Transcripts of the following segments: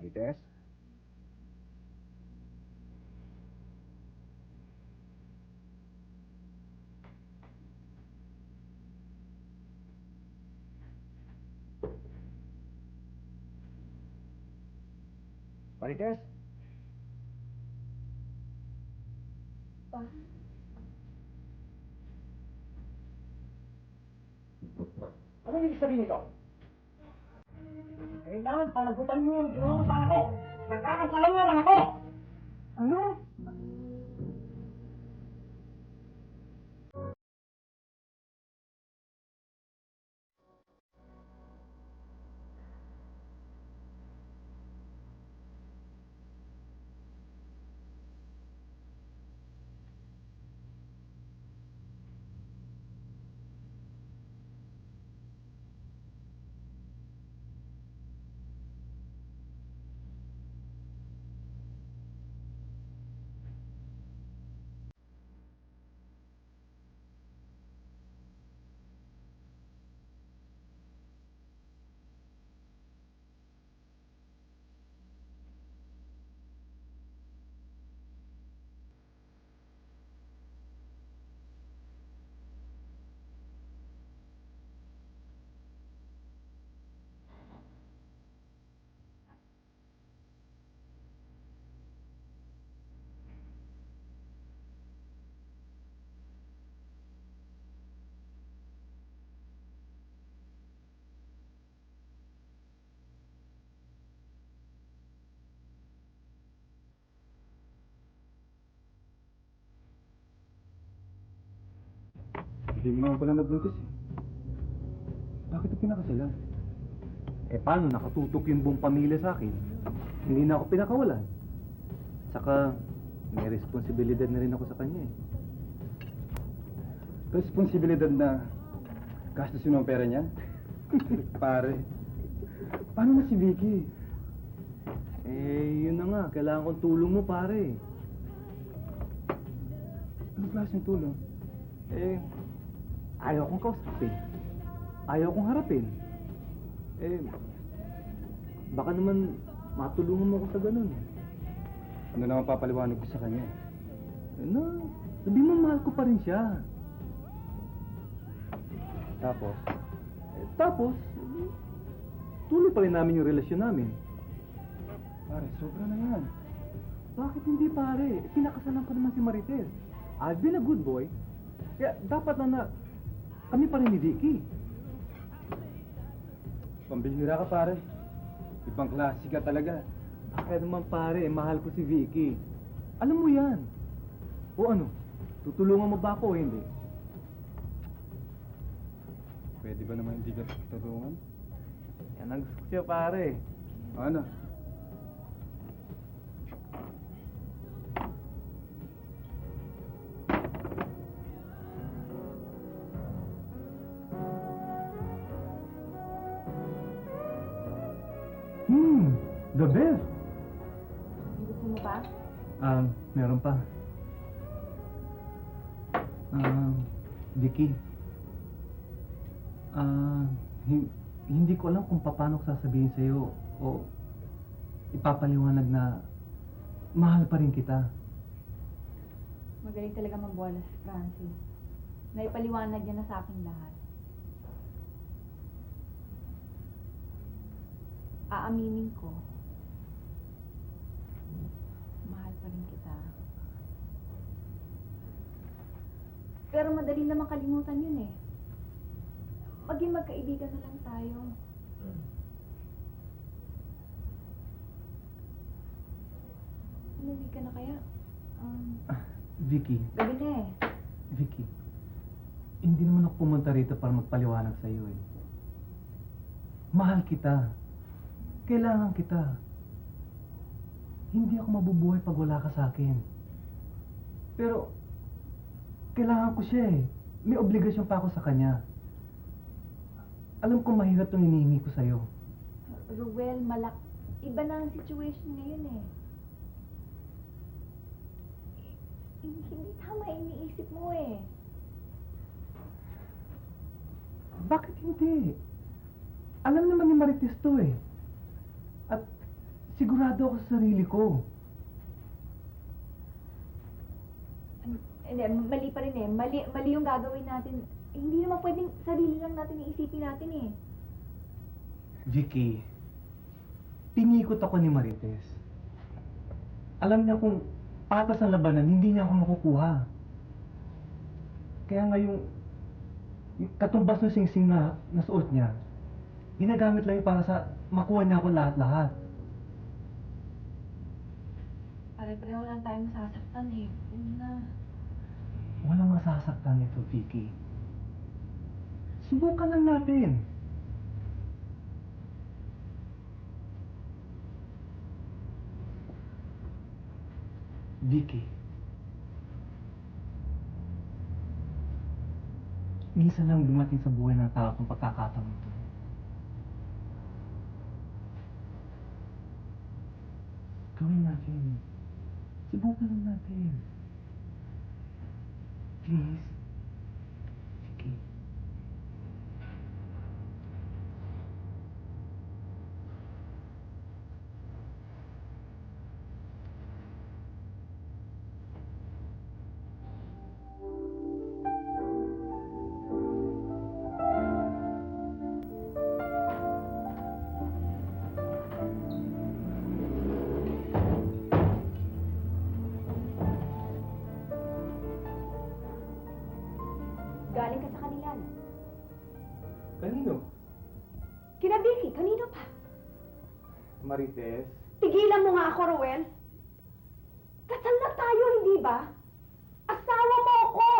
Marites? Marites? Pa? Ano yung sabihin nito? Kailangan palagutan mo yung buong sa akin. Magkakasalaman lang ako. Ano? Hindi mo naman pala nag-notice eh. Bakit ito pinakasalan? Eh paano, nakatutok yung buong pamilya sa akin. Hindi na ako pinakawalan. Saka, may responsibilidad na rin ako sa kanya eh. Responsibilidad na gastusin mo ang pera niya? Pare, paano na si Vicky? Eh, yun na nga, kailangan kong tulong mo pare. Anong klaseng tulong? Eh, ayaw kong kausapin. Ayaw kong harapin. Eh, baka naman matulungan mo ako sa ganun. Ano naman papaliwanag ko sa kanya? Eh, no, sabi mo mahal ko pa rin siya. Tapos, Tapos, tuloy pa rin namin yung relasyon namin. pare, sobra na yan. Bakit hindi pare? Pinakasalan ko naman si Marites. I've been a good boy. Kaya dapat na kami pa rin ni Vicky. Pambihira ka, pare. Ibang klase ka talaga. Kaya naman pare, mahal ko si Vicky. Alam mo yan. O ano, tutulungan mo ba ako o hindi? Pwede ba naman hindi ka tutulungan? Yan ang gusto ko siya pare. Ano? The best. Gusto mo pa? Meron pa. Vicky. Hindi ko alam kung paano ko sasabihin sa'yo o ipapaliwanag na mahal pa rin kita. Magaling talaga mambola si Francis. Naipaliwanag niya na sa akin lahat. Aaminin ko. Mahal pa rin kita. Pero madali naman kalimutan yun eh. Maging magkaibigan na lang tayo. Umuwi ka na kaya? Vicky, Gabi na eh. Vicky, hindi naman ako pumunta rito para magpaliwanag sa'yo eh. Mahal kita. Kailangan kita. Hindi ako mabubuhay pag wala ka sa akin. Pero, kailangan ko siya eh. May obligasyon pa ako sa kanya. Alam ko mahirap itong hinihingi ko sa'yo. Ruel, iba na ang situation ngayon eh. Hindi tama iniisip mo eh. Bakit hindi? Alam naman ni Marites to eh. At Sigurado ako sa sarili ko. Hindi, mali pa rin eh. Mali yung gagawin natin. Eh, hindi naman pwedeng sarili lang natin iisipin natin eh. Vicky, pinikot ako ni Marites. Alam niya kung patas ang labanan, hindi niya ako makukuha. Kaya nga yung katumbas ng singsing na nasuot niya, ginagamit lang yun para sa makuha niya ako lahat-lahat. Pare-pareho lang tayo masasaktan eh. Yun na. Walang masasaktan nito, Vicky. Subukan lang natin. Vicky, minsan lang dumating sa buhay ng tao ang pagkakataon ito. Gawin natin. Subukan lang natin. Please. Vicky. Galing ka sa kanila, no? Kanino? Kina Vicky, kanino pa? Marites? Tigilan mo nga ako, Rowel. Kasal na tayo, hindi ba? Asawa mo ako!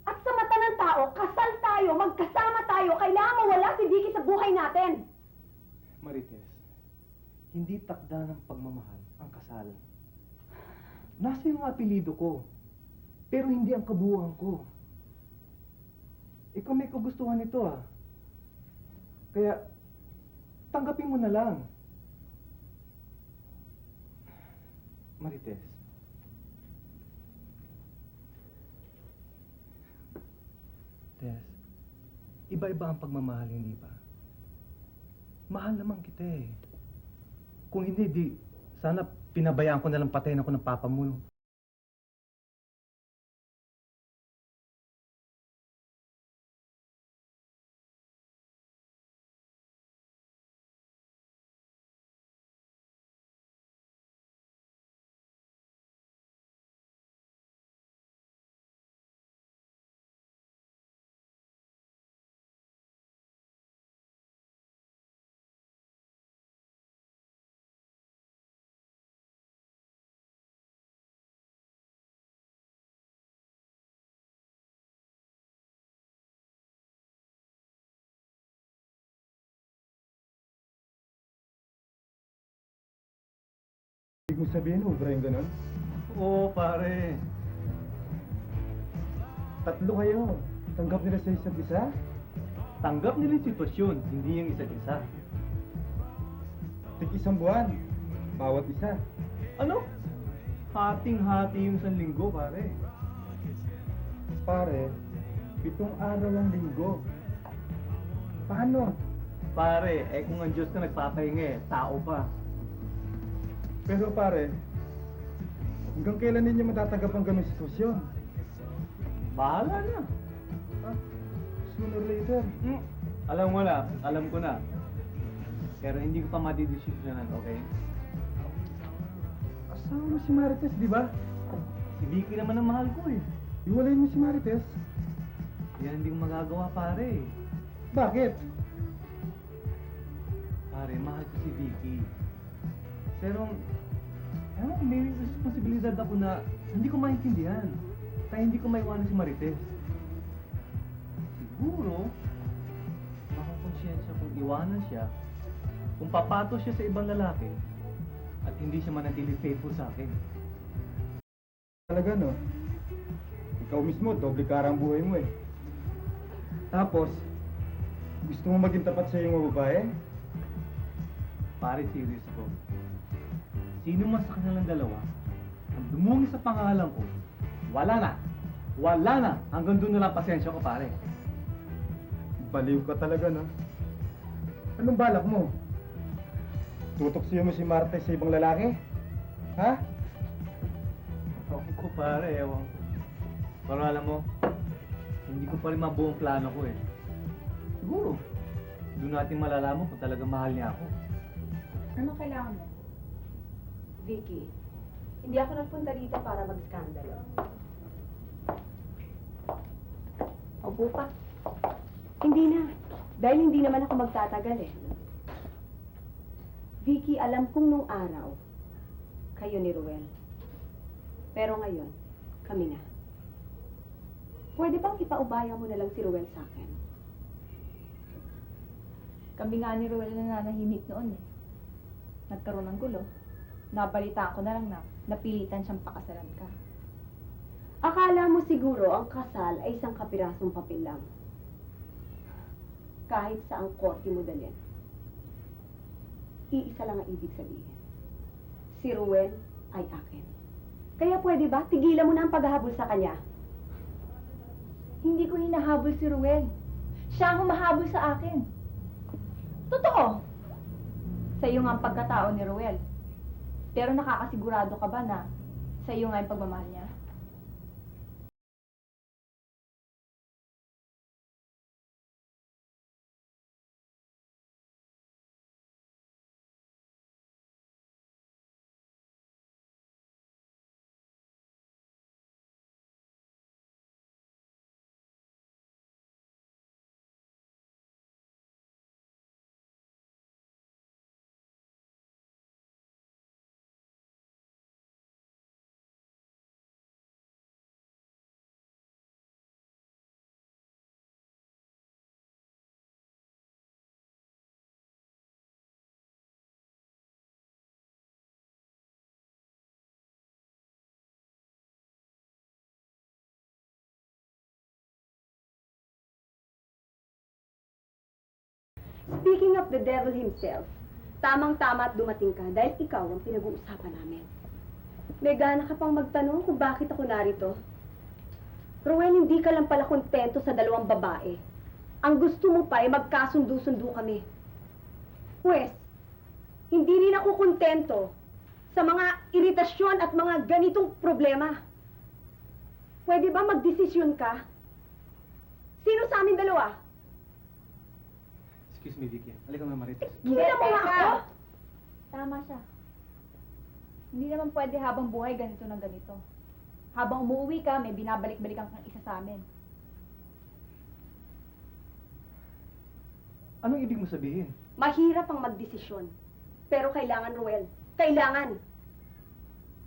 At sa mata ng tao, kasal tayo, magkasama tayo, kailangan mawala si Vicky sa buhay natin. Marites, hindi takda ng pagmamahal ang kasal. Nasa yung apelido ko, pero hindi ang kabuuan ko. Ikaw may kagustuhan nito ah. Kaya, tanggapin mo na lang. Marites. Tess, iba-iba ang pagmamahal, hindi ba? Mahal naman kita eh. Kung hindi, di, sana pinabayaan ko na lang patayin ako ng papa mo. Ibig mo sabihin, obra yung ganun? Oo, pare. Tatlo kayo. Tanggap nila sa isa't isa? Tanggap nila yung sitwasyon, hindi yung isa't isa. Tig-isang buwan. Bawat isa. Ano? Hating-hati yung 1 linggo, pare. Pare, 7 araw ang linggo. Paano? Pare, kung ang Diyos na nagpapahinga tao pa. Pero pare, hanggang kailan ninyo matatanggap ang ganung sitwasyon? Bahala na. Ah, sooner or later. Alam mo na, alam ko na. Pero hindi ko pa madidesisyonan, okay? Asawa mo si Marites, di ba? Si Vicky naman ang mahal ko eh. Iwalayin mo si Marites. Yan hindi ko magagawa, pare. Bakit? Pare, mahal ko si Vicky. Pero, may responsibilidad ako na hindi ko maintindihan. Kaya hindi ko maiwanan si Marites. Siguro, makakonsensya kung iwanan siya, kung papato siya sa ibang lalaki, at hindi siya manatili faithful sa akin. Talaga no? Ikaw mismo, doble karang buhay mo eh. Tapos, gusto mo maging tapat sa iyong mga babae? Pare, serious ako. Sino man sa kanilang dalawa, ang dumungis sa pangalan ko, wala na. Wala na. Hanggang doon na lang pasensya ko, pare. Baliw ka talaga, no? Anong balak mo? Tutuksiyo mo si Marte sa ibang lalaki? Ha? Ewan ko pare, ewan ko. Pero alam mo, hindi ko pa rin mabuong plano ko eh. Siguro, doon natin malalaman kung talagang mahal niya ako. Ano kailangan mo? Vicky, hindi ako nagpunta dito para mag-skandalo. Opo pa. Hindi na. Dahil hindi naman ako magtatagal eh. Vicky, alam kong nung araw, kayo ni Ruel. Pero ngayon, kami na. Pwede bang ipaubaya mo na lang si Ruel sa akin? Kami nga ni Ruel na nanahimik noon eh. Nagkaroon ng gulo. Nabalita ko na lang na napilitan siyang pakasalan ka. Akala mo siguro ang kasal ay isang kapirasong papel lang. Kahit sa ang korte mo dalhin. Iisa lang ang ibig sabihin. Si Ruel ay akin. Kaya pwede ba, tigilan mo na ang paghahabol sa kanya? Hindi ko hinahabol si Ruel. Siya ang humahabol sa akin. Totoo. Sa iyo nga ang pagkatao ni Ruel. Pero nakakasigurado ka ba na sa iyo nga yung pagmamahal niya? Speaking of the devil himself, tamang-tama at dumating ka dahil ikaw ang pinag-uusapan namin. May gana ka pang magtanong kung bakit ako narito? Ruel, hindi ka lang pala kontento sa dalawang babae. Ang gusto mo pa ay magkasundo-sundo kami. Pwes, hindi rin ako kontento sa mga iritasyon at mga ganitong problema. Pwede ba magdesisyon ka? Sino sa amin dalawa? Excuse me, Vicky. Halika nga, Marites. Kila mo nga ako? Tama siya. Hindi naman pwede habang buhay ganito na ganito. Habang umuwi ka, may binabalik-balikan kang isa sa amin. Anong ibig mo sabihin? Mahirap ang magdesisyon. Pero kailangan, Ruel. Kailangan.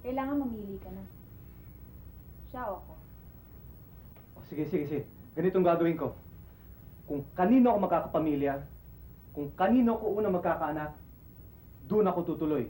Kailangan mamili ka na. Siya o ako. Oh, sige. Ganitong gagawin ko. Kung kanino ako magkakapamilya, kung kanino ako una magkakaanak, doon ako tutuloy.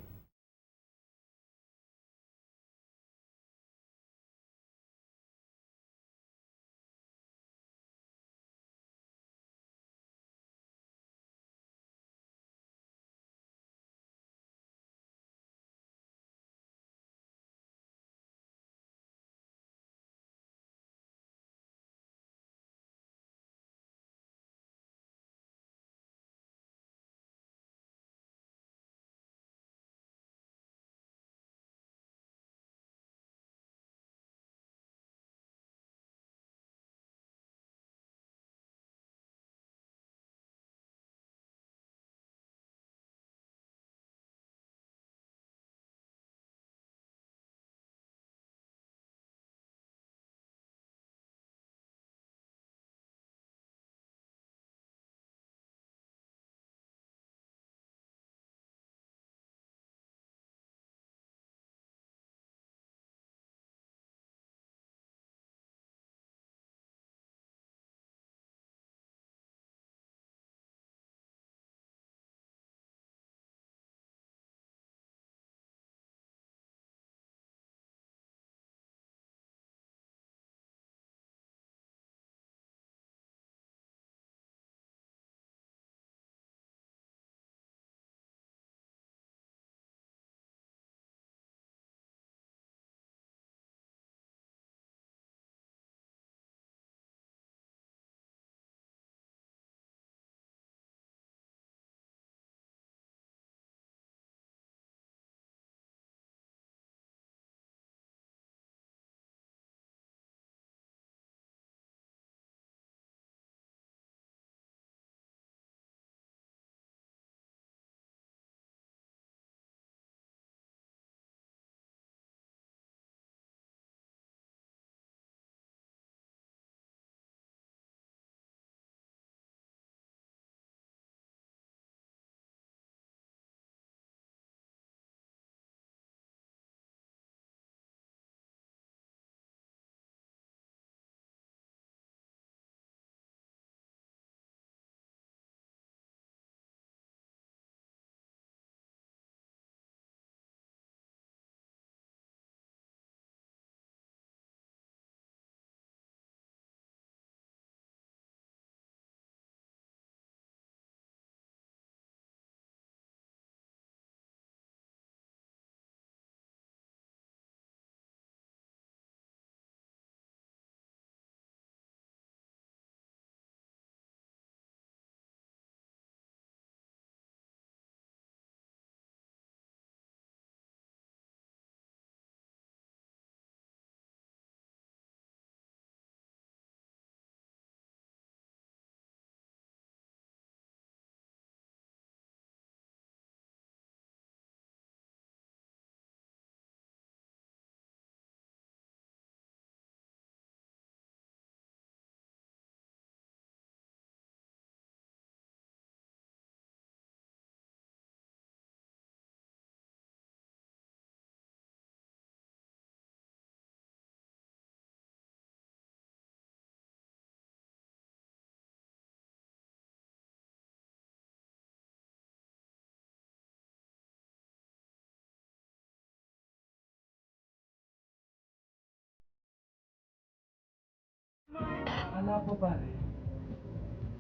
Akala ko pare,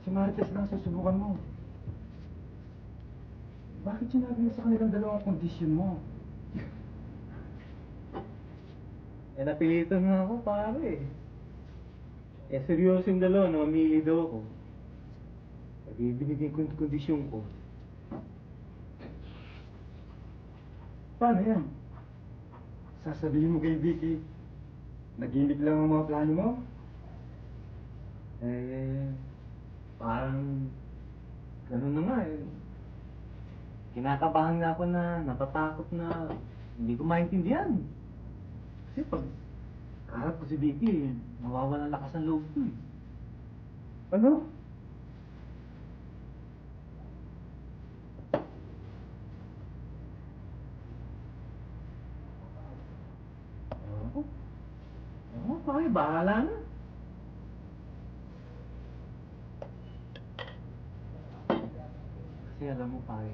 si Marites lang susubukan mo. Bakit sinabi mo sa kanilang dalawang kondisyon mo? Eh, napilitan nga ako, pare. Eh, seryoso yung dalawa na mamili daw ako. Eh, binigay ko yung kondisyon ko. Paano yan? Sasabihin mo kay Vicky, nag-inig lang ang mga plano mo? Eh, parang ganun na nga eh. Kinakabahan nga ako na, natatakot na hindi ko maintindihan. Kasi pag kaharap ko si Vicky, nawawala lakas ng loob ko eh. Ano? Oo. Oo, pare, bahala na. Kasi alam mo, pare,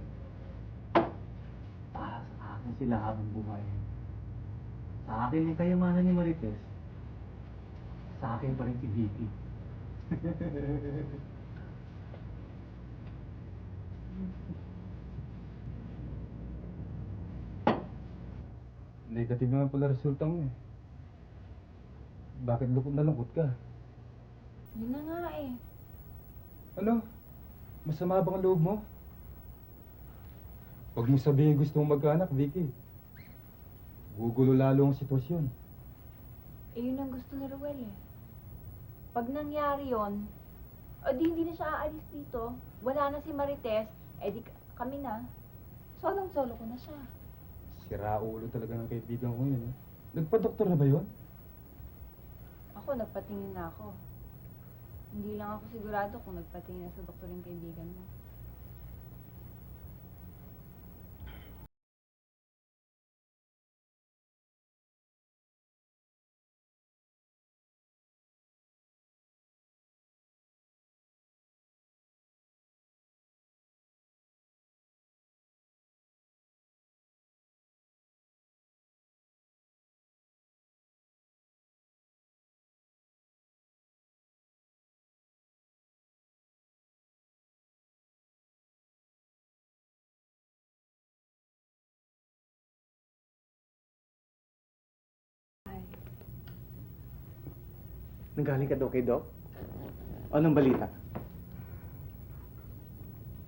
para sa akin sila habang buhay. Sa akin yung kayamanan ni Marites. Sa akin pa rin si Vicky. Negative naman pala resulta mo eh. Bakit lungkot na lungkot ka? Yun na nga eh. Ano? Masama bang ang loob mo? Huwag mo sabihin gusto mong magkaanak, Vicky. Gugulo lalo ang sitwasyon. Eh, yun ang gusto ni Ruel eh. Pag nangyari yon, o di hindi na siya aalis dito, wala na si Marites, eh di kami na. Solong-solo ko na siya. Sira ulo talaga ng kaibigan ko yun eh. Nagpa-doktor na ba yun? Ako, nagpatingin na ako. Hindi lang ako sigurado kung nagpatingin na sa doktor yung kaibigan mo. Nanggaling ka daw kay Doc? Anong balita?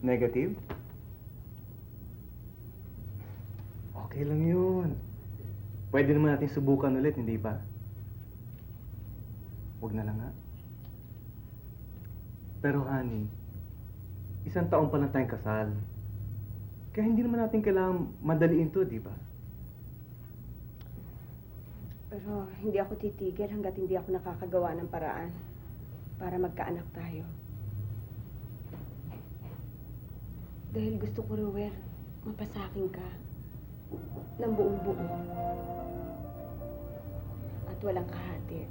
Negative? Okay lang yun. Pwede naman natin subukan ulit, hindi ba? Huwag na lang nga. Pero honey, 1 taon pa lang tayong kasal. Kaya hindi naman natin kailangan madaliin to, di ba? Pero hindi ako titigil hanggat hindi ako nakakagawa ng paraan para magkaanak tayo. Dahil gusto ko, Ruel, mapasakin ka ng buong buo at walang kahati.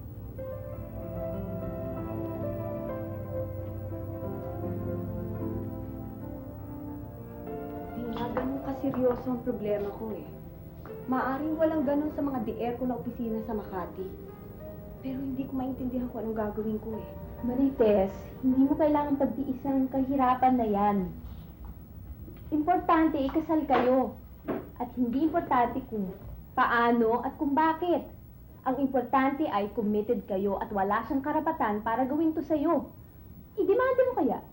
Di nga ganun kaseryoso ang problema ko eh. Maaring walang ganun sa mga DR ko na opisina sa Makati. Pero hindi ko maintindihan kung anong gagawin ko eh. Marites, hindi mo kailangan pagtiisan ng kahirapan na yan. Importante, ikasal kayo. At hindi importante kung paano at kung bakit. Ang importante ay committed kayo at wala siyang karapatan para gawin to sa'yo. Idemande mo kaya?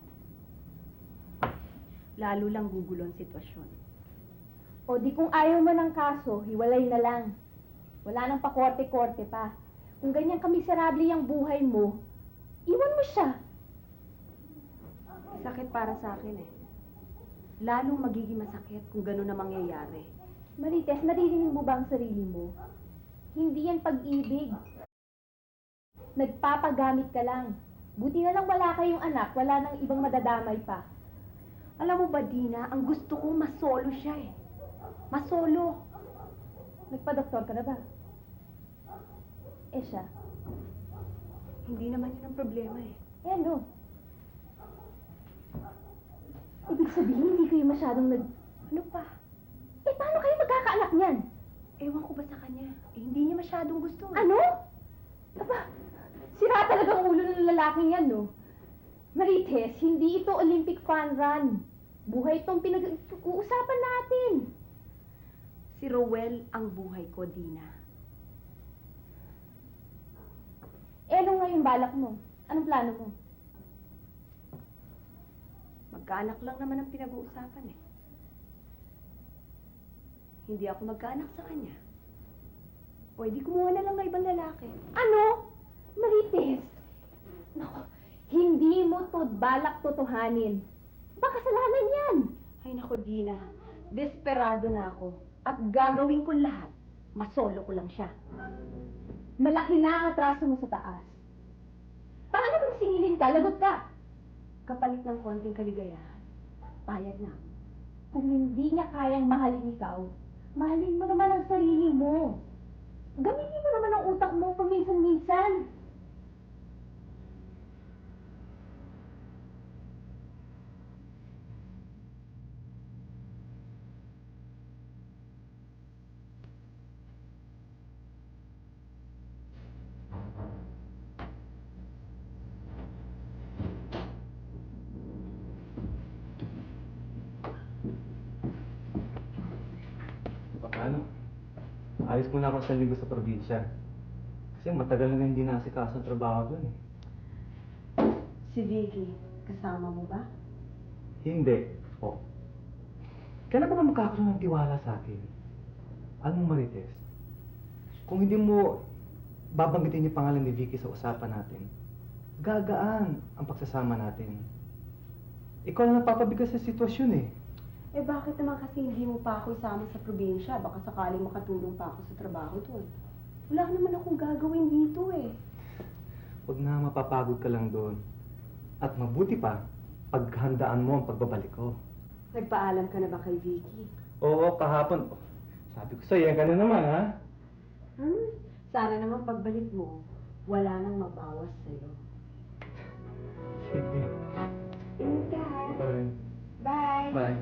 Lalo lang gugulo ang sitwasyon. O di kung ayaw mo ng kaso, hiwalay na lang. Wala nang pakorte-korte pa. Kung ganyan kamiserable yung buhay mo, iwan mo siya. Sakit para sa akin eh. Lalong magiging masakit kung gano'n na mangyayari. Marites, naririnig mo ba ang sarili mo? Hindi yan pag-ibig. Nagpapagamit ka lang. Buti na lang wala kayong anak, wala nang ibang madadamay pa. Alam mo ba, Dina, ang gusto ko masolo siya eh. Masolo. Nagpa-doktor ka na ba? Eh siya? Hindi naman yun ang problema eh. Eh ano? Ibig sabihin, hindi kayo masyadong Ano pa? Eh, paano kayo magkakaanak niyan? Ewan ko ba sa kanya? Eh, hindi niya masyadong gusto. Ano? Aba, sira Sama talagang ulo ng lalaking yan, no? Marites, hindi ito Olympic fun run. Buhay itong pinag-uusapan natin. Si Rowel ang buhay ko, Dina. Eh, ano nga yung balak mo? Anong plano mo? Magkaanak lang naman ang pinag-uusapan eh. Hindi ako magkaanak sa kanya. Pwede kumuha na lang ng ibang lalaki. Ano? Marites! Naku, hindi mo to balak totohanin. Baka kasalanan yan. Ay nako, Dina. Desperado na ako. At gagawin ko lahat. Masolo ko lang siya. Malaki na ang atraso mo sa taas. Paano kung singilin ka, lagot ka? Kapalit ng konting kaligayahan. Payag na. Kung hindi niya kayang mahalin ikaw, mahalin mo naman ang sarili mo. Gamitin mo naman ang utak mo paminsan-minsan. Paano? Ayos muna ako sa linggo sa probinsya. Kasi matagal na hindi naasikaso ang trabaho doon eh. Si Vicky, kasama mo ba? Hindi. O. Kailan ka ba magkakaroon ng tiwala sa akin? Alam mo, Marites, kung hindi mo babanggitin yung pangalan ni Vicky sa usapan natin, gagaan ang pagsasama natin. Ikaw ang napapabigas sa sitwasyon eh. Eh bakit naman kasi hindi mo pa ako isama sa probinsya? Baka sakaling makatulong pa ako sa trabaho doon. Wala naman akong gagawin dito eh. Huwag na mapapagod ka lang doon. At mabuti pa, paghandaan mo ang pagbabalik ko. Nagpaalam ka na ba kay Vicky? Oo, kahapon. Sabi ko sa'yo, yan ka na naman, ha? Sana naman pagbalik mo, wala nang mabawas sa'yo. Sige. Ingat ka ha. Bye. Bye! Bye.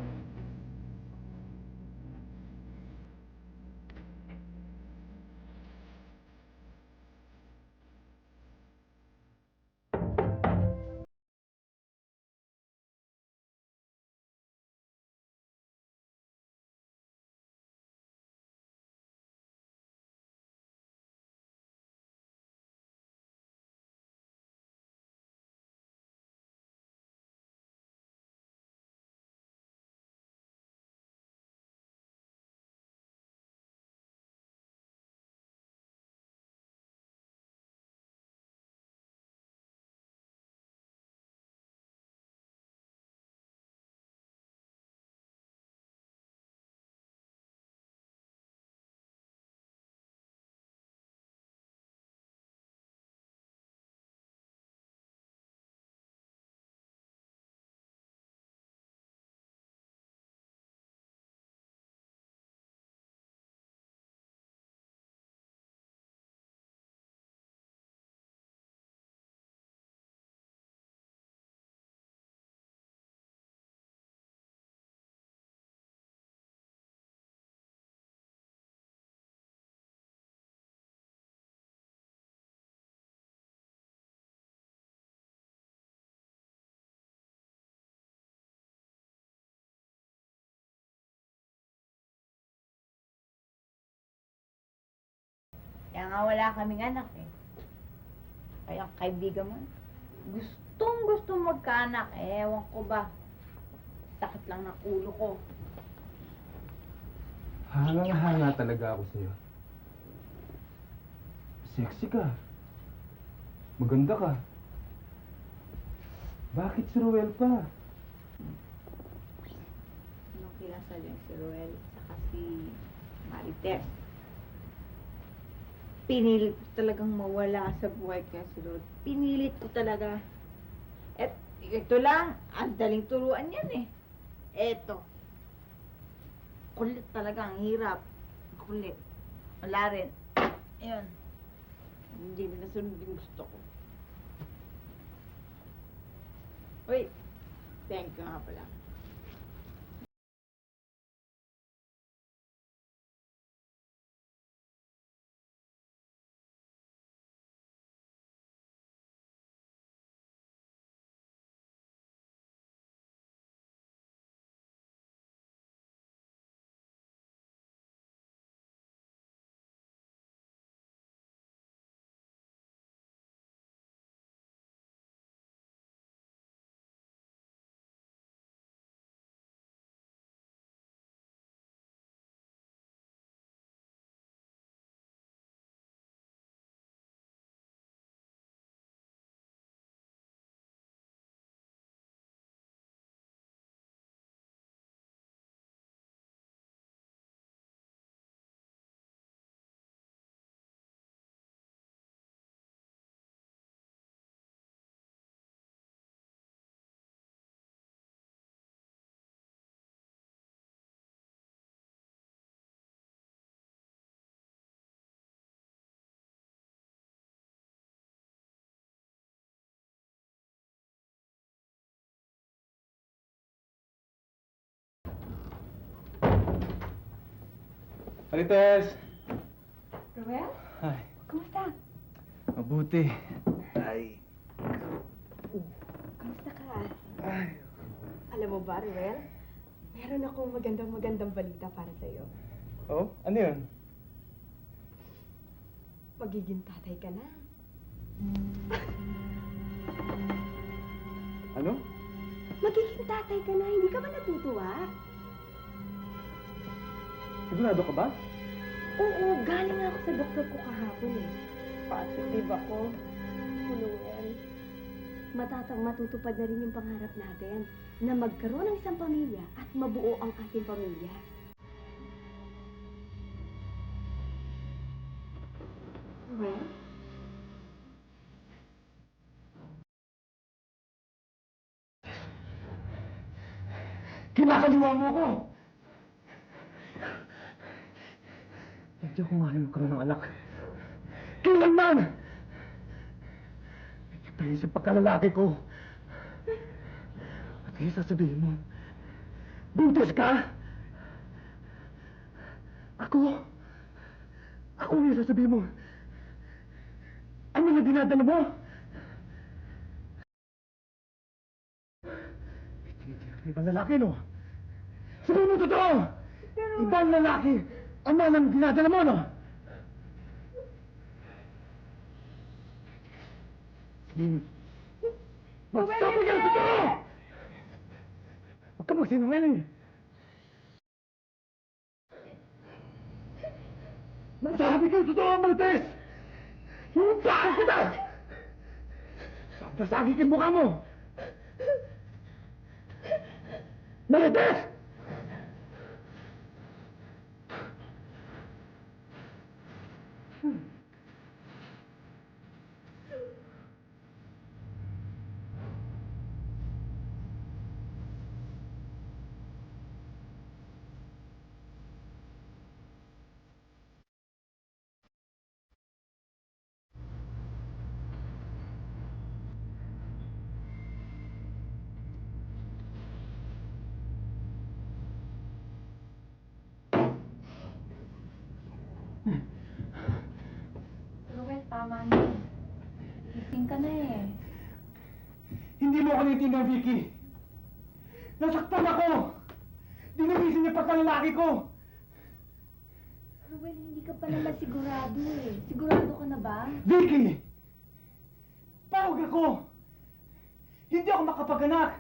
Kaya nga wala kaming anak eh. Kaya kaibigan mo, gustong magkaanak. Eh, ewan ko ba. Sakit lang ng ulo ko. Hangang-hanga talaga ako sa'yo. Sexy ka. Maganda ka. Bakit si Ruel pa? Nung kinasal yung si Ruel, saka si Marites. Pinilit ko talagang mawala sa buhay ko si Ruel. Pinilit ko talaga. At ito lang, ang daling turuan yan eh. Eto. Kulit talaga, ang hirap. Kulit. Wala rin. Ayun. Hindi na nasunod yung gusto ko. Uy, thank you nga pala. Marites! Ruel? Ay, Kumusta? mabuti. Ay, Kamusta ka? ay. Alam mo ba, Ruel? Meron akong magandang balita para sa'yo. Oh, ano yun? Magiging tatay ka na. Ano? Magiging tatay ka na, hindi ka ba natutuwa? Sigurado ka ba? Oo, galing ako sa doktor ko kahapon eh. Positive ako. Ruel, matutupad na rin yung pangarap natin na magkaroon ng isang pamilya at mabuo ang ating pamilya. Ruel? Kinakaliwa mo ako! Hindi ako nga rin magkaroon ng anak. Kailanman! Ipagpahin sa pagkalalaki ko. At ngayon sasabihin mo, buntis ka? Ako ngayon sasabihin mo, ano na dinadala mo? Ibang lalaki, no? Sabihin mo totoo! Ibang lalaki, ama ng dinadala mo, no? Magsabi ka ng totoo! Huwag ka magsinungaling! Magsabi ka ng totoo, Martes! Hintahan kita! Nasagi ka mukha mo! Marites! Ruel, tama na. Gising ka na eh. Hindi mo ako naiintindihan, Vicky! Nasaktan ako! Dinawisin niya pagkalalaki ko! Ruel, hindi ka pa naman sigurado eh. Sigurado ka na ba? Vicky! Pawag ako! Hindi ako makapag-anak!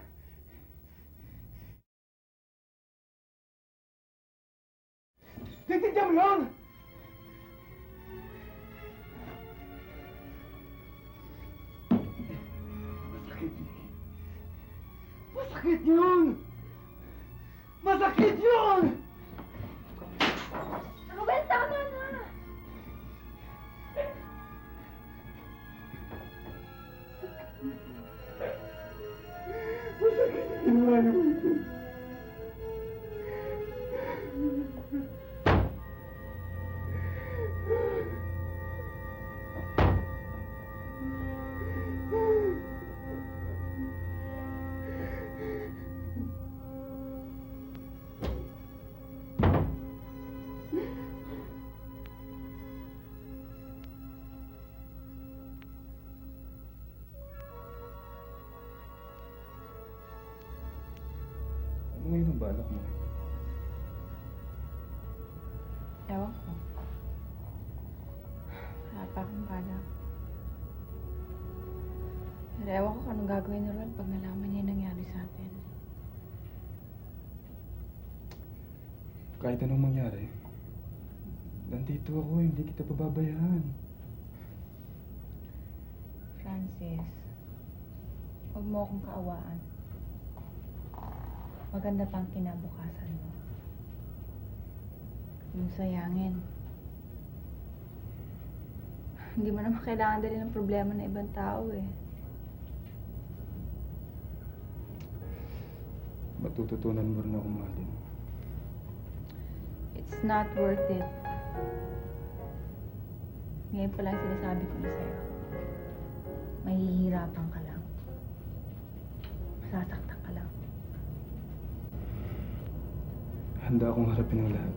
Naintindihan mo yun? Masakit, Vicky. Masakit yun! Masakit yun! Ruel, tama na! Masakit yung ginawa niyo. Ano ngayon ang balak mo? Ewan ko. Wala pa akong balak. Pero ewan ko kung anong gagawin ni Ron pag nalaman niya yung nangyari sa atin. Kahit anong mangyari, nandito ako, hindi kita pababayaan. Francis, huwag mo akong kaawaan. Maganda pang kinabukasan mo. Yung sayangin. Hindi mo naman kailangan dali ng problema ng ibang tao eh. Matututunan mo rin ako mahalin. It's not worth it. Ngayon pa lang sinasabi ko na sa'yo. Mahihirapan ka lang. Masasaktan ka lang. Handa akong harapin ang lahat.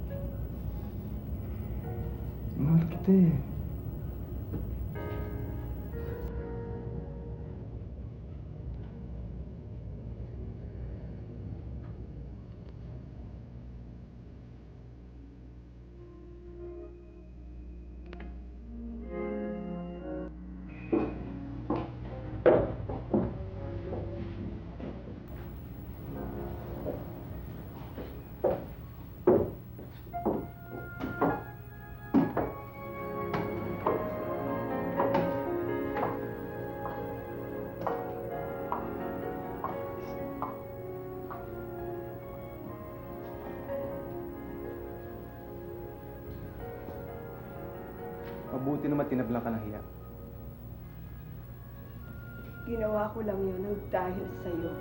Mahal kita eh. Mabuti naman tinablang ka ng hiya. Ginawa ko lang yun ng dahil sa'yo.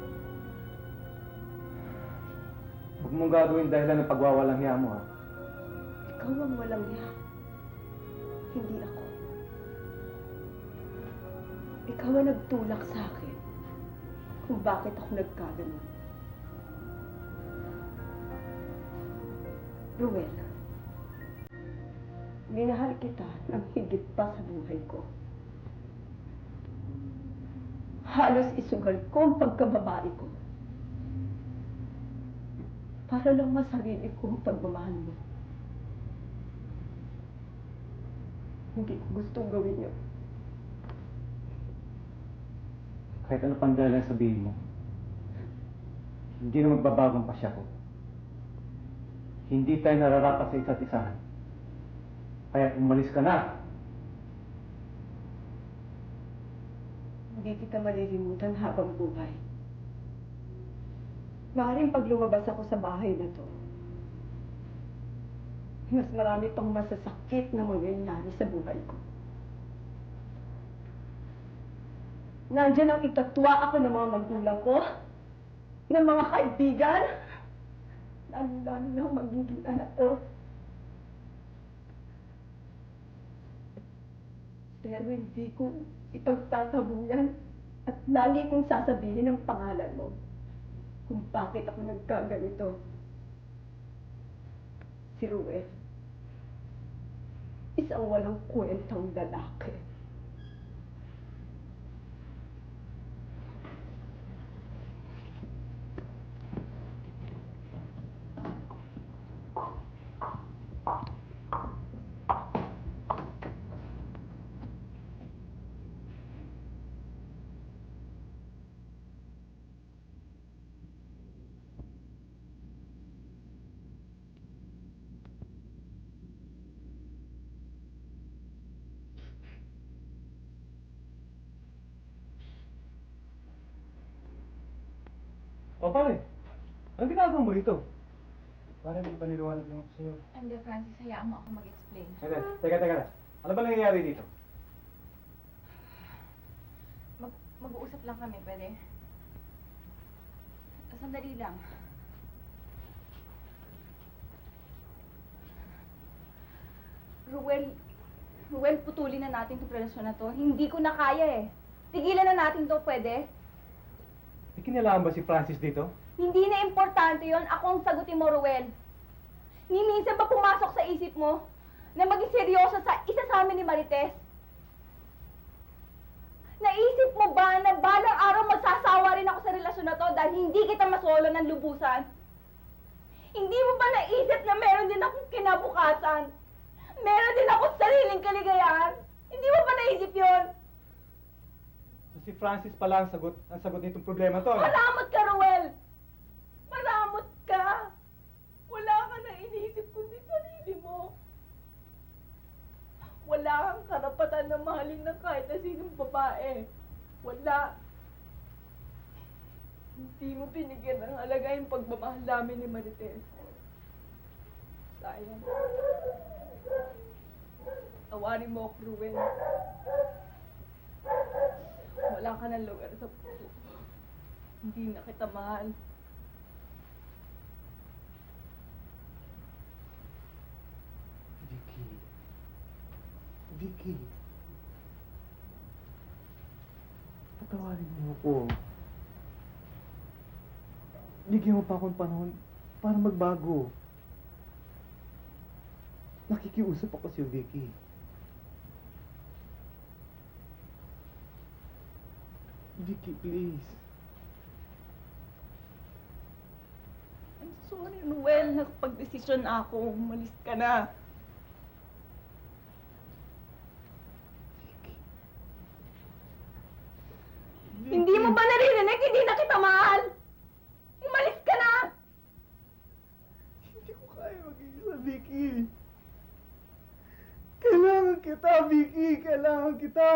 Huwag mong gagawin dahilan ng pagwawalang hiya mo, ha? Ikaw ang walang niya. Hindi ako. Ikaw ang nagtulak sa akin kung bakit ako nagkaganon. Ruel, minahal kita ng higit pa sa buhay ko. Halos isugal ko ang pagkababae ko. Para lang masarili ko ang pagmamahal mo. Hindi ko gustong gawin yun. Kahit ano pang dahilan sabihin mo, hindi na magbabago ang pasya ko. Hindi tayo nararapat sa isa't isa. Kaya umalis ka na. Hindi kita malilimutan habang buhay. Maaaring pag lumabas ako sa bahay na to, mas marami pang masasakit na mangyayari sa buhay ko. Nandiyan ang itatwa ako ng mga magulang ko, ng mga kaibigan, lalo na magiging anak ko. Pero hindi ko ipagtatabuyan at lagi kong sasabihin ang pangalan mo kung bakit ako nagkaganito. Si Ruel, isang walang kwentang lalaki. O pare, anong ginagawa mo rito? Pare, may paniliwanag lang ako sa'yo. Hindi, Francis, hayaan mo ako mag-explain. Teka. Ano ba nangyayari dito? Mag-uusap lang kami, pwede? Sandali lang. Ruel, putulin na natin itong relasyon na to. Hindi ko na kaya eh. Tigilan na natin to, pwede? May kinalaman ba si Francis dito? Hindi na importante yon. Ako ang sagutin mo, Ruel. Ni minsan ba pumasok sa isip mo na maging seryoso sa isa sa amin ni Marites? Naisip mo ba na balang araw magsasawa rin ako sa relasyon na to dahil hindi kita masolo ng lubusan? Hindi mo ba naisip na meron din akong kinabukasan? Meron din akong sariling kaligayahan? Hindi mo ba naisip yon? So si Francis pala ang sagot nitong problema to. Maramot ka, Ruel! Maramot ka! Wala ka na iniisip kundi sarili mo. Wala kang karapatan na mahalin ng kahit na sinong babae. Wala. Hindi mo binigyan ng halaga yung pagmamahal namin ni Marites. Sayang. Tawarin mo ako, Ruel. Wala ka ng lugar sa puso. Hindi na kita mahal. Vicky. Patawarin mo ako. Bigyan mo pa akong panahon para magbago. Nakikiusap ako sa'yo, Vicky. Vicky, please. I'm sorry, Ruel. Nakapag-desisyon na ako. Umalis ka na. Hindi mo ba naririnig? Hindi na kita mahal! Umalis ka na! Hindi ko kaya mag-isa, Vicky. Kailangan kita, Vicky. Kailangan kita.